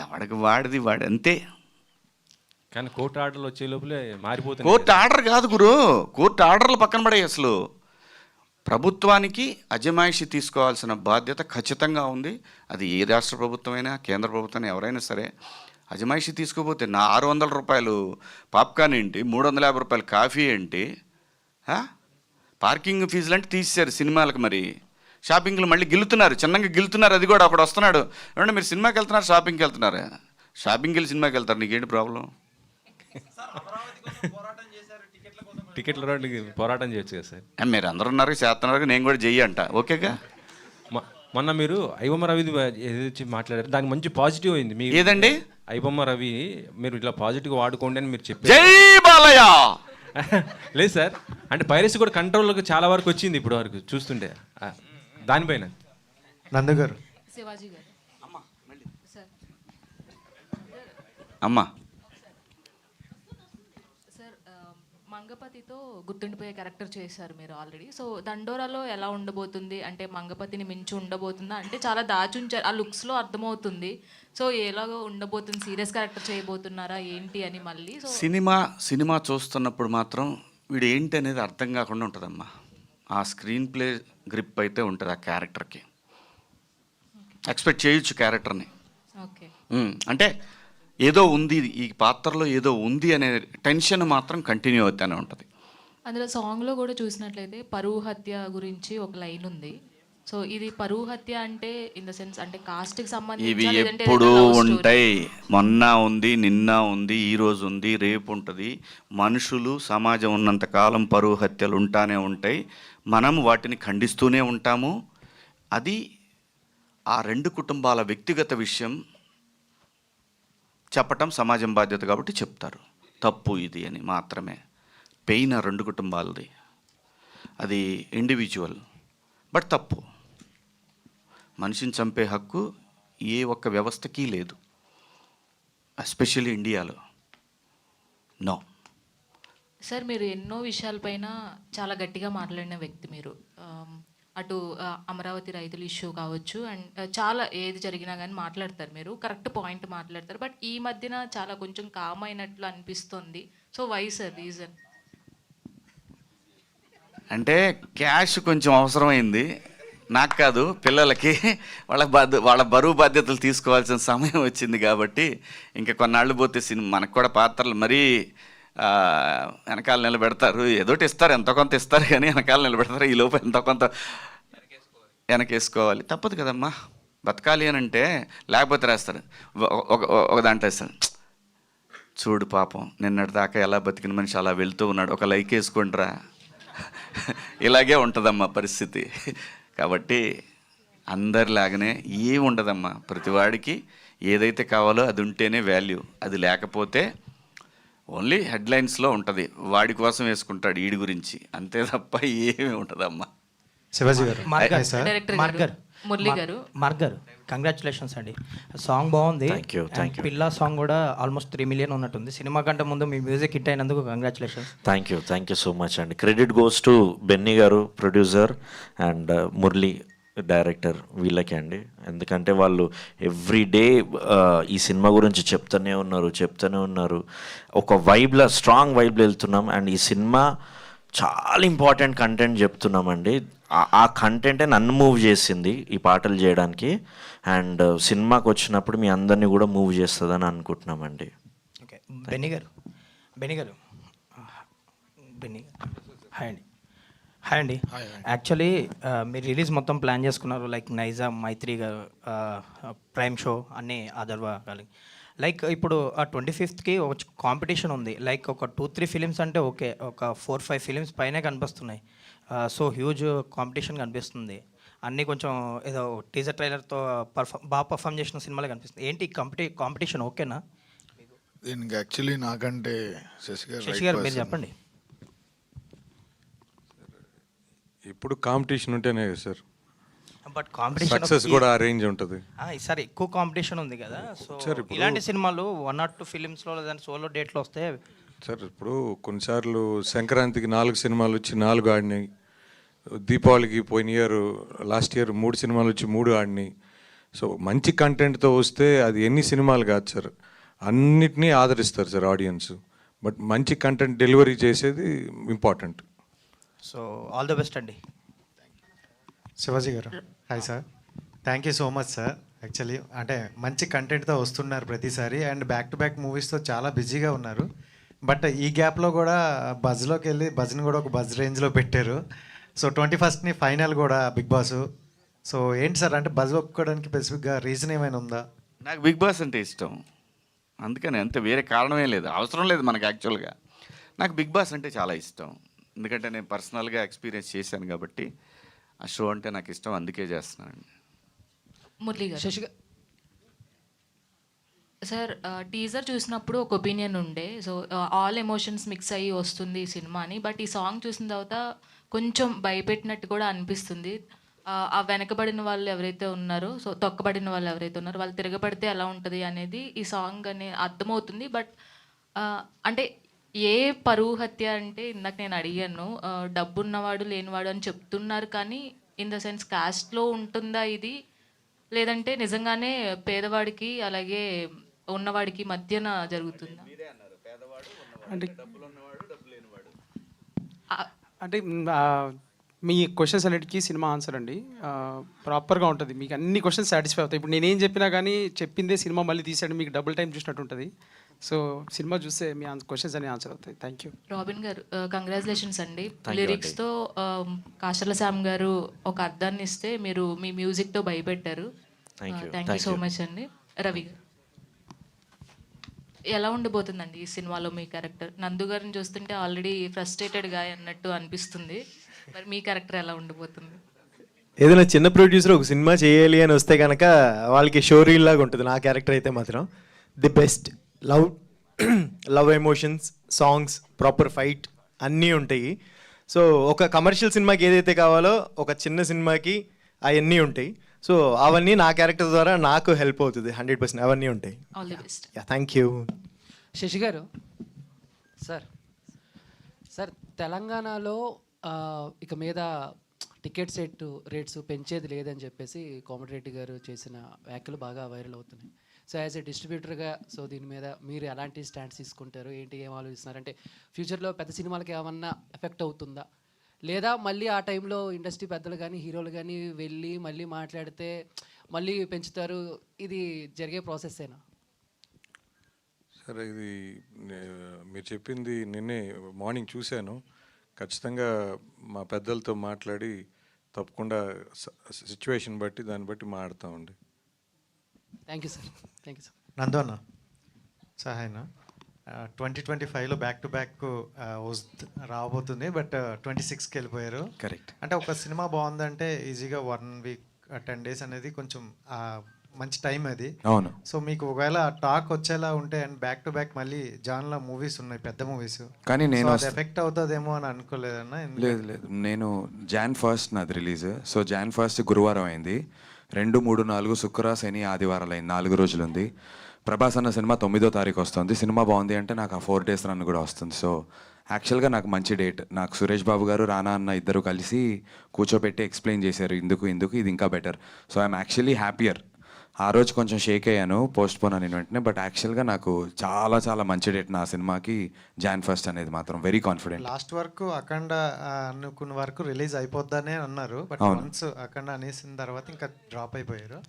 ఎవడికి వాడిది వాడు అంతే. కానీ కోర్టు ఆర్డర్లు వచ్చే లోపలే మారిపోతుంది. కోర్టు ఆర్డర్ కాదు గురు, కోర్టు ఆర్డర్లు పక్కన పడే. అసలు ప్రభుత్వానికి అజమాయిషి తీసుకోవాల్సిన బాధ్యత ఖచ్చితంగా ఉంది. అది ఏ రాష్ట్ర ప్రభుత్వమైనా కేంద్ర ప్రభుత్వం ఎవరైనా సరే అజమాయిషి తీసుకోపోతే నా 600 రూపాయలు పాప్కార్న్ ఏంటి, 350 రూపాయలు కాఫీ ఏంటి, పార్కింగ్ ఫీజులు అంటే తీసేశారు సినిమాలకు. మరి షాపింగ్లు మళ్ళీ గిల్లుతున్నారు, చిన్నగా గిల్లుతున్నారు. అది కూడా అక్కడ వస్తున్నాడు, ఏమంటే మీరు సినిమాకి వెళ్తున్నారు, షాపింగ్కి వెళ్తున్నారు. షాపింగ్కి వెళ్ళి సినిమాకి వెళ్తారు, నీకేంటి ప్రాబ్లం? టికెట్ల రోడ్లకి పోరాటం చేయొచ్చు కదా సార్. మీరు అందరూ ఉన్నారు, చేస్తున్నారు, నేను కూడా చెయ్యి అంట. ఓకేగా. మొన్న మీరు ఐబొమ్మ రవి ఏదైతే మాట్లాడారు దానికి మంచి పాజిటివ్ అయింది. మీ ఏదండి ఐబొమ్మ రవి మీరు ఇట్లా పాజిటివ్గా వాడుకోండి అని మీరు చెప్పారు. జై బాలయ్య. లేదు సార్, అంటే పైరసీ కూడా కంట్రోల్లోకి చాలా వరకు వచ్చింది ఇప్పుడు వరకు చూస్తుంటే. దానిపైన నందుగారు, శివాజీ గారు. అమ్మా సార్, మంగపతితో గుర్తుండిపోయే క్యారెక్టర్ చేశారు మీరు ఆల్రెడీ. సో దండోరాలో ఎలా ఉండబోతుంది, అంటే మంగపతిని మించి ఉండబోతుందా? అంటే చాలా దాచుంచారు, ఆ లుక్స్లో అర్థమవుతుంది. సో ఎలాగో ఉండబోతుంది, సీరియస్ క్యారెక్టర్ చేయబోతున్నారా ఏంటి అని మళ్ళీ. సో సినిమా చూస్తున్నప్పుడు మాత్రం వీడు ఏంటి అనేది అర్థం కాకుండా ఉంటుందమ్మా. ఆ స్క్రీన్ ప్లే గ్రిప్ అయితే ఉంటుంది ఆ క్యారెక్టర్కి. ఎక్స్పెక్ట్ చేయొచ్చు క్యారెక్టర్ని. ఓకే, అంటే ఏదో ఉంది, ఈ పాత్రలో ఏదో ఉంది అనే టెన్షన్ మాత్రం కంటిన్యూ అవుతూనే ఉంటుంది. అందులో సాంగ్లో కూడా చూసినట్లయితే పరువు హత్య గురించి ఒక లైన్ ఉంది. సో ఇది పరువు హత్య అంటే ఇన్ ద సెన్స్ అంటే కాస్ట్కి సంబంధించి ఇవి ఎప్పుడూ ఉంటాయి. మొన్న ఉంది, నిన్న ఉంది, ఈరోజు ఉంది, రేపు ఉంటుంది. మనుషులు సమాజం ఉన్నంతకాలం పరువు హత్యలు ఉంటానే ఉంటాయి. మనం వాటిని ఖండిస్తూనే ఉంటాము. అది ఆ 2 కుటుంబాల వ్యక్తిగత విషయం చెప్పటం సమాజం బాధ్యత కాబట్టి చెప్తారు. తప్పు ఇది అని మాత్రమే. పెయిన్ ఆ 2 కుటుంబాలది, అది ఇండివిజువల్, బట్ తప్పు. మనిషిని చంపే హక్కు ఏ ఒక్క వ్యవస్థకి లేదు, ఎస్పెషల్లీ ఇండియాలో. నో సార్, మీరు ఎన్నో విషయాలపైన చాలా గట్టిగా మాట్లాడిన వ్యక్తి మీరు. అటు అమరావతి రైతుల ఇష్యూ కావచ్చు, అండ్ చాలా ఏది జరిగినా కానీ మాట్లాడతారు మీరు, కరెక్ట్ పాయింట్ మాట్లాడతారు. బట్ ఈ మధ్యన చాలా కొంచెం కామ్ అయినట్లు అనిపిస్తుంది. So why sir reason? అంటే క్యాష్ కొంచెం అవసరమైంది, నాకు కాదు, పిల్లలకి. వాళ్ళ బరువు బాధ్యతలు తీసుకోవాల్సిన సమయం వచ్చింది కాబట్టి ఇంకా కొన్నాళ్ళు పోతే మనకు కూడా పాత్రలు మరీ వెనకాల నిలబెడతారు, ఏదోటి ఇస్తారు, ఎంతో కొంత ఇస్తారు కానీ వెనకాల నిలబెడతారు, ఈ లోపు ఎంతో కొంత వెనకేసుకోవాలి. తప్పదు కదమ్మా, బతకాలి అని అంటే. లేకపోతే రాస్తారు ఒక దాంట్లో వేస్తారు, చూడు పాపం నిన్నటి దాకా ఎలా బతికిన మనిషి అలా వెళ్తూ ఉన్నాడు, ఒక లైక్ వేసుకుంటారా. ఇలాగే ఉంటుందమ్మా పరిస్థితి. కాబట్టి అందరిలాగానే ఏం ఉండదమ్మా, ప్రతివాడికి ఏదైతే కావాలో అది ఉంటేనే వాల్యూ, అది లేకపోతే ఓన్లీ హెడ్లైన్స్లో ఉంటుంది, వాడి కోసం వేసుకుంటాడు వీడి గురించి, అంతే తప్ప ఏమీ ఉంటుందమ్మా. శివాజీ గారు, డైరెక్టర్ మురళి గారు, మార్క్ గారు కంగ్రాచులేషన్స్ అండి, సాంగ్ బాగుంది. Thank you, thank you. పిల్లా సాంగ్ కూడా ఆల్మోస్ట్ 3 million ఉన్నట్టుంది. సినిమా కంటే ముందు మీ మ్యూజిక్ హిట్ అయినందుకు congratulations. Thank you so much అండి. క్రెడిట్ గోస్ టు బెన్నీ గారు ప్రొడ్యూసర్ అండ్ మురళి డైరెక్టర్, వీళ్ళకి అండి. ఎందుకంటే వాళ్ళు ఎవ్రీ డే ఈ సినిమా గురించి చెప్తూనే ఉన్నారు. ఒక స్ట్రాంగ్ వైబ్లో వెళ్తున్నాం. అండ్ ఈ సినిమా చాలా ఇంపార్టెంట్ కంటెంట్ చెప్తున్నామండి. ఆ కంటెంటే నన్ను మూవ్ చేసింది ఈ పాటలు చేయడానికి. అండ్ సినిమాకి వచ్చినప్పుడు మీ అందరినీ కూడా మూవ్ చేస్తుందని అనుకుంటున్నామండి. ఓకే, బెన్నీ గారు హాయ్ అండి. యాక్చువల్లీ మీరు రిలీజ్ మొత్తం ప్లాన్ చేసుకున్నారు, లైక్ నైజాం, మైత్రి గారు, ప్రైమ్ షో అన్నీ అదర్వా కలిగి. లైక్ ఇప్పుడు ఆ 25th ఒక కాంపిటీషన్ ఉంది. లైక్ ఒక 2-3 ఫిలిమ్స్ అంటే ఓకే, ఒక 4-5 ఫిలిమ్స్ పైనే కనిపిస్తున్నాయి. సో హ్యూజ్ కాంపిటీషన్ కనిపిస్తుంది. అన్నీ కొంచెం ఏదో టీజర్ ట్రైలర్తో బాగా పర్ఫామ్ చేసిన సినిమాలే కనిపిస్తుంది. ఏంటి కాంపిటీషన్ ఓకేనా? దీనికి యాక్చువల్లీ నాకంటే శశి గారు మీరు చెప్పండి. ఇప్పుడు కాంపిటీషన్ ఉంటేనే కదా సార్ బట్ కాంపిటీషన్ సక్సెస్ కూడా ఆ రేంజ్ ఉంటుంది. ఈసారి ఎక్కువ కాంపిటీషన్ ఉంది కదా, సో ఇలాంటి సినిమాలు 1 or 2 ఫిలిమ్స్లో లేదంటే సోలో డేట్లో వస్తే సార్ ఇప్పుడు కొన్నిసార్లు సంక్రాంతికి 4 సినిమాలు వచ్చి 4 ఆడినాయి, దీపావళికి పోయిన లాస్ట్ ఇయర్ 3 సినిమాలు వచ్చి 3 ఆడినాయి. సో మంచి కంటెంట్తో వస్తే అది ఎన్ని సినిమాలు కాదు సార్, అన్నిటినీ ఆదరిస్తారు సార్ ఆడియన్స్. బట్ మంచి కంటెంట్ డెలివరీ చేసేది important. So all the best అండి. శివాజీ గారు, hi sir, thank you so much sir. Actually అంటే మంచి కంటెంట్తో వస్తున్నారు ప్రతిసారి, అండ్ బ్యాక్ టు బ్యాక్ మూవీస్తో చాలా బిజీగా ఉన్నారు. బట్ ఈ గ్యాప్లో కూడా బజ్లోకి వెళ్ళి బజ్ని కూడా ఒక బజ్ రేంజ్లో పెట్టారు. సో 21st ఫైనల్ కూడా బిగ్ బాస్. సో ఏంటి సార్, అంటే బజ్ ఒప్పుకోవడానికి స్పెసిఫిక్గా రీజన్ ఏమైనా ఉందా? నాకు బిగ్ బాస్ అంటే ఇష్టం, అందుకని అంతే, వేరే కారణమే లేదు, అవసరం లేదు మనకు. యాక్చువల్గా నాకు బిగ్ బాస్ అంటే చాలా ఇష్టం, ఎందుకంటే నేను పర్సనల్గా ఎక్స్పీరియన్స్ చేశాను కాబట్టి ఆ షో అంటే నాకు ఇష్టం, అందుకే చేస్తున్నాను. మురళి గారు సార్, టీజర్ చూసినప్పుడు ఒక ఒపీనియన్ ఉండే, సో ఆల్ ఎమోషన్స్ మిక్స్ అయ్యి వస్తుంది ఈ సినిమా అని. బట్ ఈ సాంగ్ చూసిన తర్వాత కొంచెం భయపెట్టినట్టు కూడా అనిపిస్తుంది. ఆ వెనకబడిన వాళ్ళు ఎవరైతే ఉన్నారో, సో తొక్కబడిన వాళ్ళు ఎవరైతే ఉన్నారో వాళ్ళు తిరగబడితే ఎలా ఉంటుంది అనేది ఈ సాంగ్ అనే అర్థమవుతుంది. బట్ అంటే ఏ పరువు హత్య అంటే ఇందాక నేను అడిగాను, డబ్బున్నవాడు లేనివాడు అని చెప్తున్నారు, కానీ ఇన్ ద సెన్స్ కాస్ట్లో ఉంటుందా ఇది, లేదంటే నిజంగానే పేదవాడికి అలాగే ఉన్నవాడికి మధ్యన జరుగుతుందా? అంటే మీ క్వశ్చన్స్ అన్నిటికీ సినిమా ఆన్సర్ అండి ప్రాపర్గా ఉంటుంది. మీకు అన్ని క్వశ్చన్స్ సాటిస్ఫై అవుతాయి. ఇప్పుడు నేనేం చెప్పినా కానీ చెప్పిందే సినిమా మళ్ళీ తీసాడు, మీకు డబుల్ టైం చూసినట్టు ఉంటుంది. సో సినిమా చూస్తే మీ క్వశ్చన్స్ అన్ని ఆన్సర్ అవుతాయి. Thank you. రాబిన్ గారు, కంగ్రాచులేషన్స్ అండి. లిరిక్స్తో కాసర్ల శ్యామ్ గారు ఒక అర్థాన్ని ఇస్తే మీరు మీ మ్యూజిక్తో భయపెట్టారు. థ్యాంక్ యూ సో మచ్ అండి. రవి గారు, ఎలా ఉండబోతుందండి ఈ సినిమాలో మీ క్యారెక్టర్? నందు గారిని చూస్తుంటే ఆల్రెడీ ఫ్రస్ట్రేటెడ్గా అన్నట్టు అనిపిస్తుంది, మరి మీ క్యారెక్టర్ ఎలా ఉండబోతుంది? ఏదైనా చిన్న ప్రొడ్యూసర్ ఒక సినిమా చేయాలి అని వస్తే కనుక వాళ్ళకి షో రీల్ లాగా ఉంటుంది. నా క్యారెక్టర్ అయితే మాత్రం the best love emotions, songs, proper fight అన్నీ ఉంటాయి. సో ఒక కమర్షియల్ సినిమాకి ఏదైతే కావాలో ఒక చిన్న సినిమాకి అవన్నీ ఉంటాయి. సో అవన్నీ నా క్యారెక్టర్ ద్వారా నాకు హెల్ప్ అవుతుంది. 100% అవన్నీ ఉంటాయి. All the best. Thank you. Shashi గారు, సార్ తెలంగాణలో ఇక మీద టికెట్ రేట్స్ పెంచేది లేదని చెప్పేసి కోమటిరెడ్డి గారు చేసిన వ్యాఖ్యలు బాగా వైరల్ అవుతున్నాయి. సో యాజ్ ఏ డిస్ట్రిబ్యూటర్గా, సో దీని మీద మీరు ఎలాంటి స్టాండ్స్ తీసుకుంటారు, ఏంటి, ఏం ఆలోచిస్తున్నారంటే ఫ్యూచర్లో పెద్ద సినిమాలకి ఏమన్నా ఎఫెక్ట్ అవుతుందా, లేదా మళ్ళీ ఆ టైంలో ఇండస్ట్రీ పెద్దలు కానీ హీరోలు కానీ వెళ్ళి మళ్ళీ మాట్లాడితే మళ్ళీ పెంచుతారు, ఇది జరిగే ప్రాసెస్సేనా? సరే ఇది మీరు చెప్పింది నిన్నే మార్నింగ్ చూశాను. ఖచ్చితంగా మా పెద్దలతో మాట్లాడి తప్పకుండా సిచ్యువేషన్ బట్టి దాన్ని బట్టి మాట్లాడతామండి. Thank you sir. Thank you sir. Nandu అన్న సహాయన 2025లో బ్యాక్ టు బ్యాక్ రాబోతుంది, బట్ 26కి వెళ్ళిపోయారు. కరెక్ట్. అంటే ఒక సినిమా బాగుందంటే ఈజీగా 1 వీక్ 10 డేస్ అనేది కొంచెం మంచి టైం అది. అవును. సో మీకు ఒకవేళ టాక్ వచ్చేలా ఉంటే అండ్ బ్యాక్ టు బ్యాక్ మళ్ళీ జాన్లో మూవీస్ ఉన్నాయి, పెద్ద మూవీస్, కానీ నేను అది ఎఫెక్ట్ అవుతుందేమో అని అనుకోలేదన్నా. లేదు లేదు, నేను Jan 1 నాది రిలీజ్. సో Jan 1 గురువారం అయింది. 2, 3, 4 శుక్ర శని ఆదివారాలు అయింది, 4 రోజులు ఉంది. ప్రభాస్ అన్న సినిమా 9వ తారీఖు వస్తుంది. సినిమా బాగుంది అంటే నాకు ఆ 4 డేస్ రన్ కూడా వస్తుంది. సో యాక్చువల్గా నాకు మంచి డేట్. నాకు సురేష్ బాబు గారు, రానా అన్న ఇద్దరు కలిసి కూర్చోపెట్టి ఎక్స్ప్లెయిన్ చేశారు ఎందుకు ఇది ఇంకా better. So I'm actually happier. ఆ రోజు కొంచెం షేక్ అయ్యాను పోస్ట్ పోన్ అని వెంటనే, బట్ యాక్చువల్గా నాకు చాలా చాలా మంచి డేట్ నా సినిమాకి Jan 1 అనేది మాత్రం వెరీ కాన్ఫిడెంట్. లాస్ట్ వరకు అఖండ అనుకున్న వరకు రిలీజ్ అయిపోద్దనే అన్నారు, బట్ వన్స్ అఖండ అనేసిన తర్వాత ఇంకా డ్రాప్ అయిపోయారు.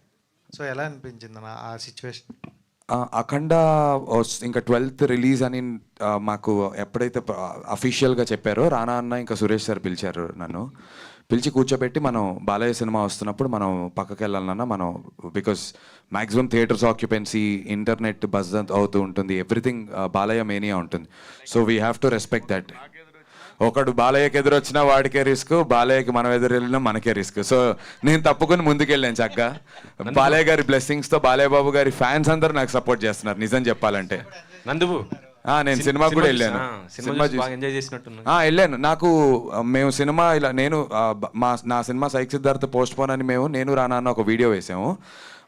సో ఎలా అనిపించింది ఆ సిచ్యువేషన్? అఖండ ఇంకా 12th రిలీజ్ అని మాకు ఎప్పుడైతే అఫీషియల్గా చెప్పారో రానా అన్న ఇంకా సురేష్ సార్ పిలిచారు. నన్ను పిలిచి కూర్చోబెట్టి మనం బాలయ్య సినిమా వస్తున్నప్పుడు మనం పక్కకి వెళ్ళాలన్నా మనం, because maximum theatres occupancy, internet buzz అవుతూ ఉంటుంది, ఎవ్రీథింగ్ బాలయ్య మేనియా ఉంటుంది. So we have to respect that. ఒకడు బాలయ్యకి ఎదురొచ్చినా వాడికే రిస్క్, బాలయ్యకి మనం ఎదురు వెళ్ళినా మనకే రిస్క్. సో నేను తప్పుకొని ముందుకెళ్ళాను చక్కగా. బాలయ్య గారి బ్లెస్సింగ్స్తో బాలయ్య బాబు గారి ఫ్యాన్స్ అందరూ నాకు సపోర్ట్ చేస్తున్నారు నిజం చెప్పాలంటే. నందువు నేను సినిమా కూడా వెళ్ళాను. వెళ్ళాను. నాకు మేము సినిమా ఇలా నా cinema psych Siddhartha post phone అని నేను రానా అన్న ఒక వీడియో వేసాము.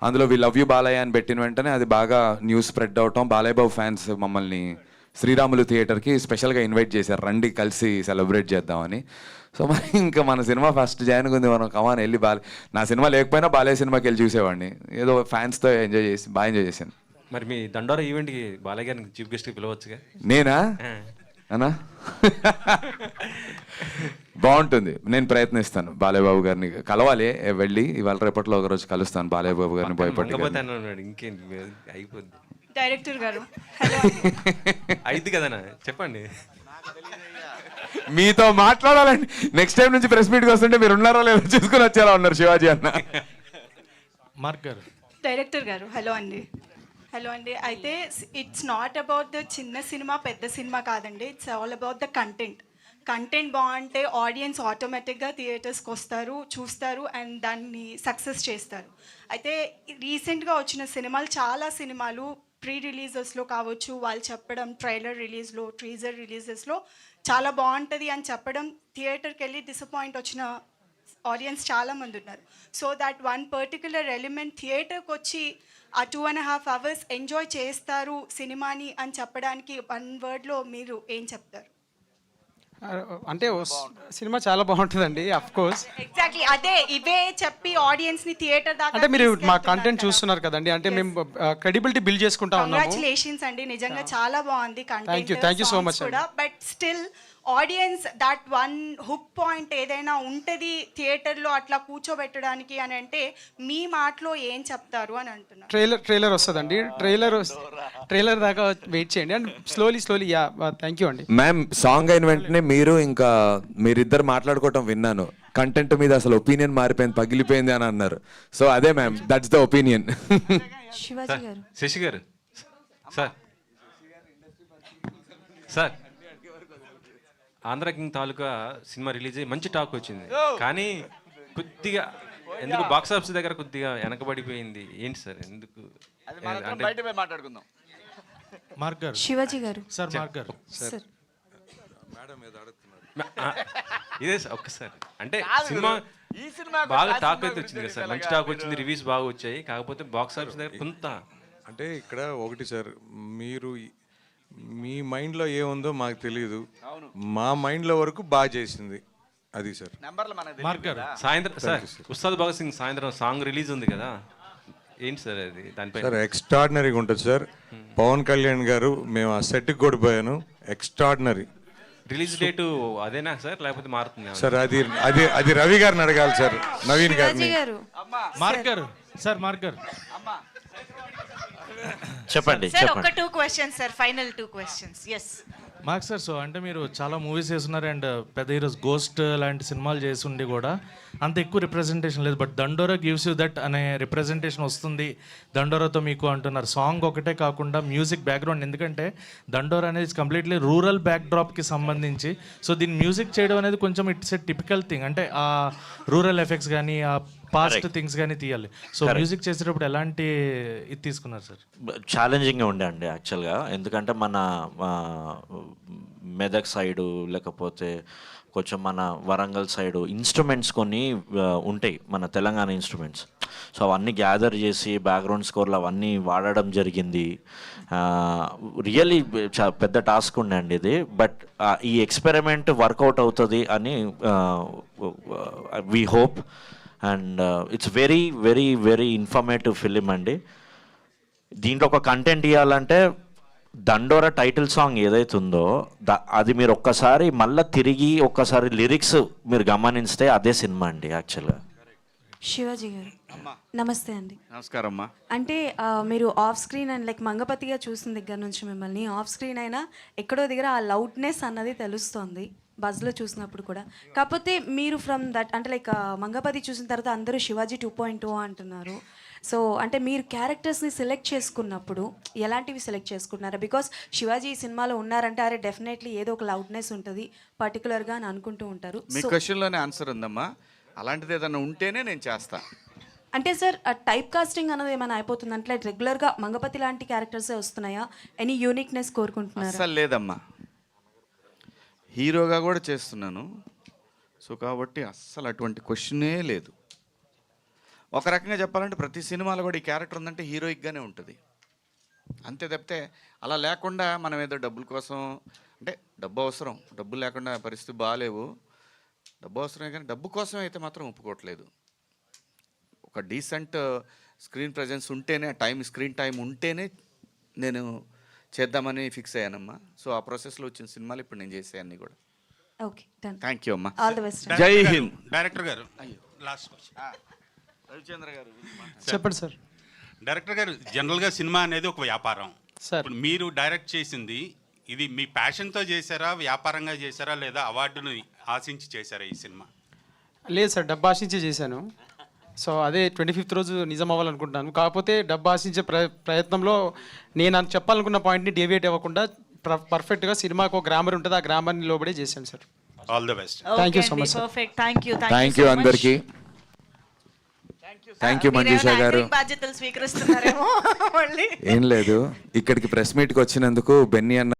అందులో వి లవ్ యూ బాలయ్య అని పెట్టిన వెంటనే అది బాగా న్యూస్ స్ప్రెడ్ అవటం, బాలయ్య బాబు ఫ్యాన్స్ మమ్మల్ని శ్రీరాములు థియేటర్కి స్పెషల్గా ఇన్వైట్ చేశారు, రండి కలిసి సెలబ్రేట్ చేద్దామని. సో మరి ఇంకా మన సినిమా ఫస్ట్ జాయిన్ ఉంది, మనం కమాన్ వెళ్ళి నా సినిమా లేకపోయినా బాలయ్య సినిమాకి వెళ్ళి చూసేవాడిని. ఏదో ఫ్యాన్స్తో బాగా ఎంజాయ్ చేశాను. మరి మీ దండోరా ఈవెంట్కి బాలయ్య గారిని చీఫ్ గెస్ట్కి పిలవచ్చుగా? నేనా అన్నా? బాగుంటుంది, నేను ప్రయత్నిస్తాను. బాలయ్య బాబు గారిని కలవాలి, వెళ్ళి ఇవాళ రేపట్లో ఒకరోజు కలుస్తాను బాలయ్య బాబు గారిని. భయపడి ఇంకేంటి అయిపోద్ది. డైరెక్టర్ గారు అయిద్ది కదనా, చెప్పండి. మీతో మాట్లాడాలండి. నెక్స్ట్ టైం నుంచి ప్రెస్ మీట్కి వస్తుంటే మీరు ఉన్నారో లేదో చూసుకుని వచ్చేలా ఉన్నారు శివాజీ అన్న. మార్క్ గారు. డైరెక్టర్ గారు హలో అండి. అయితే ఇట్స్ నాట్ అబౌట్ ద చిన్న సినిమా పెద్ద సినిమా కాదండి, it's all about the content బాగుంటే ఆడియన్స్ ఆటోమేటిక్గా థియేటర్స్కి వస్తారు, చూస్తారు అండ్ దాన్ని సక్సెస్ చేస్తారు. అయితే రీసెంట్గా వచ్చిన సినిమాలు చాలా సినిమాలు ప్రీ రిలీజెస్లో కావచ్చు, వాళ్ళు చెప్పడం ట్రైలర్ రిలీజ్లో, టీజర్ రిలీజెస్లో చాలా బాగుంటుంది అని చెప్పడం, థియేటర్కి వెళ్ళి డిసప్పాయింట్ వచ్చిన ఆడియన్స్ చాలామంది ఉన్నారు. So that one particular element థియేటర్కి వచ్చి ఆ 2.5 hours ఎంజాయ్ చేస్తారు సినిమాని అని చెప్పడానికి 1 wordలో మీరు ఏం చెప్తారు? అంటే సినిమా చాలా బాగుంటుందండి, అఫ్ కోర్స్. ఎగ్జాక్ట్లీ అదే ఇవే చెప్పి ఆడియన్స్ ని థియేటర్ దాకా అంటే మీరు మా కంటెంట్ చూస్తున్నారు కదండి, అంటే మేము క్రెడిబిలిటీ బిల్డ్ చేసుకుంటా ఉన్నాము. కంగ్రాచులేషన్స్ అండి, నిజంగా చాలా బాగుంది content. Thank you so much కూడా. But still audience that one hook point ఏదైనా ఉంటుంది థియేటర్లో అట్లా కూర్చోబెట్టడానికి అని అంటే మీ మాటలో ఏం చెప్తారు అని అంటున్నారు. ట్రైలర్ వస్తుందండి, ట్రైలర్ దాకా వెయిట్ చేయండి and slowly yeah. Thank you అండి. మ్యామ్, సాంగ్ అయిన వెంటనే మీరిద్దరు మాట్లాడుకోవటం విన్నాను. కంటెంట్ మీద అసలు ఒపీనియన్ మారిపోయింది, పగిలిపోయింది అని అన్నారు. సో అదే ma'am, that's the opinion. Shashi గారు sir Andhra king Taluka cinema release అయ్యి మంచి టాక్ వచ్చింది, కానీ కొద్దిగా ఎందుకు బాక్స్ ఆఫీస్ దగ్గర కొద్దిగా వెనకబడిపోయింది. ఏంటి సార్ ఎందుకు? మాట్లాడుకుందాం. మార్క్ గారు. శివాజీ గారు. సార్ మార్క్ గారు. సార్ ఇదే సార్ ఒక్కసారి అంటే సినిమా బాగా టాక్ అయితే వచ్చింది కదా సార్, మంచి టాక్ వచ్చింది, రివ్యూస్ బాగా వచ్చాయి, కాకపోతే బాక్స్ ఆఫీస్ దగ్గర కొంత అంటే ఇక్కడ ఒకటి సార్, మీ మైండ్లో ఏముందో మాకు తెలియదు, మా మైండ్లో వరకు బాగా చేసింది అది సార్. మార్క్ గారు. సాయంత్రం సార్ ఉస్తాద్ భగత్ సింగ్ సాయంత్రం సాంగ్ రిలీజ్ ఉంది కదా, ఏంటి సార్ అది? దానిపై సార్ ఎక్స్ట్రాడినరీగా ఉంటుంది సార్. పవన్ కళ్యాణ్ గారు, మేము ఆ సెట్కి కూడా పోయాను, ఎక్స్ట్రాడినరీ. రిలీజ్ డేటు అదేనా సార్ లేకపోతే మారుతుంది సార్? అది రవి గారిని అడగాలి సార్, నవీన్ గారిని. మార్క్ గారు. సార్ మార్క్ గారు. చెప్పండి సార్ చెప్పండి ఒక 2 questions sir, final 2 questions. Yes mark sir, so అంటే మీరు చాలా మూవీస్ చేస్తున్నారు అండ్ పెద్ద హీరోస్ గోస్ట్ లాంటి సినిమాలు చేసి ఉండి కూడా అంత ఎక్కువ రిప్రజెంటేషన్ లేదు, బట్ దండోరా గివ్స్ యూ దట్ అనే రిప్రజెంటేషన్ వస్తుంది దండోరాతో మీకు అంటున్నారు. సాంగ్ ఒకటే కాకుండా మ్యూజిక్ బ్యాక్గ్రౌండ్, ఎందుకంటే దండోరా అనేది కంప్లీట్లీ రూరల్ బ్యాక్డ్రాప్కి సంబంధించి, సో దీన్ని మ్యూజిక్ చేయడం అనేది కొంచెం ఇట్స్ ఎ టిపికల్ థింగ్, అంటే ఆ రూరల్ ఎఫెక్ట్స్ కానీ ఆ పాస్ట్ థింగ్స్ కానీ తీయాలి. సో మ్యూజిక్ చేసేటప్పుడు ఎలాంటి ఇది తీసుకున్నారు సార్? ఛాలెంజింగ్గా ఉండే అండి యాక్చువల్గా, ఎందుకంటే మన మెదక్ సైడు లేకపోతే కొంచెం మన వరంగల్ సైడు ఇన్స్ట్రుమెంట్స్ కొన్ని ఉంటాయి, మన తెలంగాణ ఇన్స్ట్రుమెంట్స్. సో అవన్నీ గ్యాదర్ చేసి బ్యాక్గ్రౌండ్ స్కోర్లు అవన్నీ వాడడం జరిగింది. రియల్లీ పెద్ద టాస్క్ ఉండే అండి ఇది, బట్ ఈ ఎక్స్పెరిమెంట్ వర్కౌట్ అవుతుంది అని we hope. And it's very very very informative film అండి. దీంట్లో ఒక కంటెంట్ ఇవ్వాలంటే దండోరా టైటిల్ సాంగ్ ఏదైతే ఉందో అది మీరు ఒక్కసారి మళ్ళీ తిరిగి ఒక్కసారి లిరిక్స్ మీరు గమనిస్తే అదే సినిమా అండి యాక్చువల్గా. శివాజీ గారు నమస్తే అండి. నమస్కారం అమ్మా. అంటే మీరు ఆఫ్ స్క్రీన్ అండ్ లైక్ మంగపతిగా చూసిన దగ్గర నుంచి మిమ్మల్ని ఆఫ్ స్క్రీన్ అయినా ఎక్కడో దగ్గర ఆ లౌడ్నెస్ అన్నది తెలుస్తోంది బజ్లో చూసినప్పుడు కూడా. కాకపోతే మీరు ఫ్రమ్ దట్ అంటే లైక్ మంగపతి చూసిన తర్వాత అందరూ శివాజీ 2.0 అంటున్నారు. సో అంటే మీరు క్యారెక్టర్స్ని సెలెక్ట్ చేసుకున్నప్పుడు ఎలాంటివి సెలెక్ట్ చేసుకుంటున్నారు? బికాస్ శివాజీ ఈ సినిమాలో ఉన్నారంటే అరే డెఫినెట్లీ ఏదో ఒక లౌడ్నెస్ ఉంటుంది పర్టికులర్గా అని అనుకుంటూ ఉంటారు. మీ క్వశ్చన్లోనే ఆన్సర్ ఉందమ్మా. అలాంటిది ఏదైనా ఉంటేనే నేను చేస్తా. అంటే సార్ టైప్ కాస్టింగ్ అన్నది ఏమైనా అయిపోతుంది అంటే రెగ్యులర్గా మంగపతి లాంటి క్యారెక్టర్సే వస్తున్నాయా? ఎనీ యూనిక్నెస్ కోరుకుంటున్నారా? అస్సలు లేదమ్మా, హీరోగా కూడా చేస్తున్నాను. సో కాబట్టి అస్సలు అటువంటి క్వశ్చనే లేదు. ఒక రకంగా చెప్పాలంటే ప్రతి సినిమాలో కూడా ఈ క్యారెక్టర్ ఉందంటే హీరోయిక్గానే ఉంటుంది అంతే తప్పితే అలా లేకుండా మనం ఏదో డబ్బుల కోసం, అంటే డబ్బు అవసరం, డబ్బు లేకుండా పరిస్థితి బాగాలేవు, డబ్బు అవసరమే కానీ డబ్బు కోసం అయితే మాత్రం ఒప్పుకోవట్లేదు. ఒక డీసెంట్ స్క్రీన్ ప్రజెన్స్ ఉంటేనే, స్క్రీన్ టైం ఉంటేనే నేను చేద్దామని ఫిక్స్ అయ్యానమ్మా. సో ఆ ప్రాసెస్లో వచ్చిన సినిమాలు ఇప్పుడు నేను చేసే అన్నీ కూడా. Okay done. థ్యాంక్ యూ అమ్మా. All the best. జై హింద్. డైరెక్టర్ గారు లాస్ట్ రవిచంద్ర గారు చెప్పండి సార్. డైరెక్టర్ గారు, జనరల్గా సినిమా అనేది ఒక వ్యాపారం సార్. ఇప్పుడు మీరు డైరెక్ట్ చేసింది ఇది మీ ప్యాషన్తో చేశారా, వ్యాపారంగా చేశారా, లేదా అవార్డుని ఆశించి చేశారా ఈ సినిమా? లేదు సార్, డబ్బు ఆశించి చేశాను. సో అదే 25th రోజు నిజం అవ్వాలనుకుంటున్నాను. కాకపోతే డబ్బు ఆశించే ప్రయత్నంలో నేను చెప్పాలనుకున్న పాయింట్ని డేవియేట్ అవ్వకుండా పర్ఫెక్ట్గా సినిమాకు ఒక గ్రామర్ ఉంటుంది, ఆ గ్రామర్ని లోబడే చేశాను sir. All the best. Thank you so much. Perfect. Thank you. Thank you అందరికీ. థ్యాంక్ యూ మంజుషా గారు. బాధ్యతలు స్వీకరిస్తున్నారేమో మళ్ళీ. ఏం లేదు, ఇక్కడికి ప్రెస్ మీట్కి వచ్చినందుకు బెన్నీ అన్న